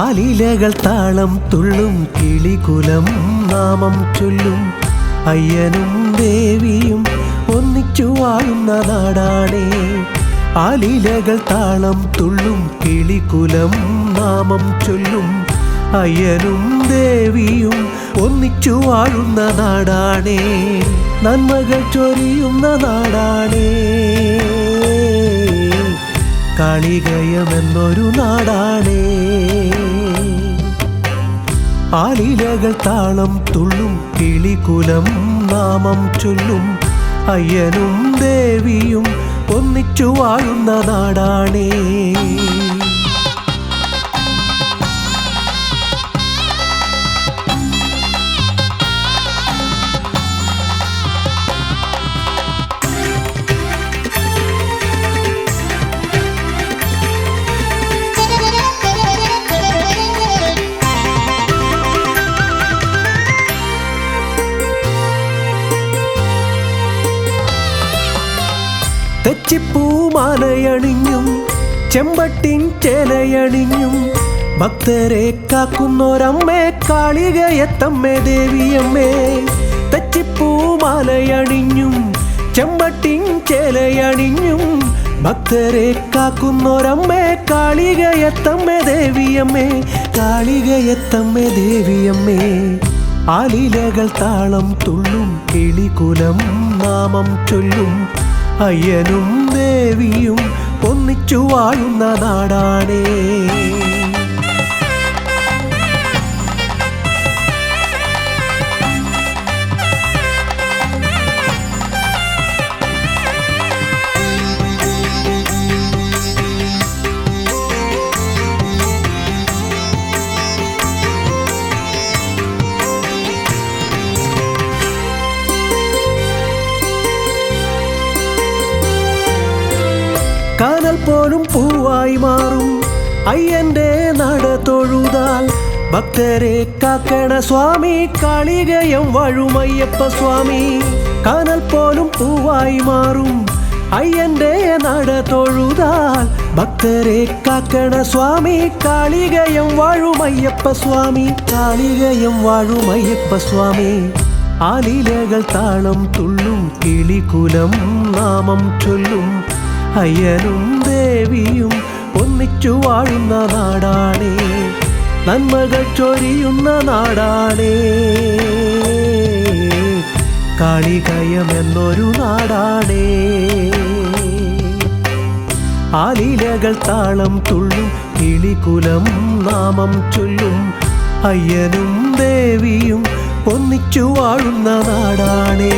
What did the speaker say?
ആലിലകൾ താളം തുള്ളും കിളികുലം നാമം ചൊല്ലും അയ്യനും ദേവിയും ഒന്നിച്ചു വാഴുന്ന നാടാണേ. ആലിലകൾ താളം തുള്ളും കിളികുലം നാമം ചൊല്ലും അയ്യനും ദേവിയും ഒന്നിച്ചു വാഴുന്ന നാടാണേ. നന്മകൾ ചൊരിയുന്ന നാടാണേ. കാളികയമെന്നൊരു നാടാണേ. ആലിലകൾ താളം തുള്ളും കിളികുലം നാമം ചൊല്ലും അയ്യനും ദേവിയും ഒന്നിച്ചു വാഴുന്ന നാടാണേ. തെച്ചിപ്പൂമാലയണിഞ്ഞും ചെമ്പട്ടിൻ ചേലയണിഞ്ഞും ഭക്തരെ കാക്കുന്നൊരമ്മേ കാളികയത്തമ്മേ ദേവിയമ്മേ. തെച്ചിപ്പൂമാലയണിഞ്ഞും ചെമ്പട്ടിൻ ചേലയണിഞ്ഞും ഭക്തരെ കാക്കുന്നൊരമ്മേ കാളികയത്തമ്മേ ദേവിയമ്മേ. കാളികയത്തമ്മേ ദേവിയമ്മേ. ആലിലകൾ താളം തുള്ളും കിളികുലം നാമം ചൊല്ലും അയ്യനും ദേവിയും ഒന്നിച്ചു വാഴുന്ന നാടാണേ. കാനൽ പോലും പൂവായി മാറും അയ്യന്റെ നട തൊഴുതാൽ ഭക്തരെ കാക്കണ സ്വാമി കാളികയം വാഴും അയ്യപ്പ സ്വാമി. കാനൽ പോലും പൂവായി മാറും അയ്യന്റെ നട തൊഴുതാൽ ഭക്തരെ കാക്കണ സ്വാമി കാളികയം വാഴും അയ്യപ്പ സ്വാമി. കാളികയം വാഴും അയ്യപ്പ സ്വാമി. ആലിലകൾ താളം തുള്ളും കിളികുലം നാമം ചൊല്ലും അയ്യനും ദേവിയും ഒന്നിച്ചു വാഴുന്ന നാടാണേ. നന്മകൾ ചൊരിയുന്ന നാടാണേ. കാളികയമെന്നൊരു നാടാണേ. ആലിലകൾ താളം തുള്ളും കിളികുലം നാമം ചൊല്ലും അയ്യനും ദേവിയും ഒന്നിച്ചു വാഴുന്ന നാടാണേ.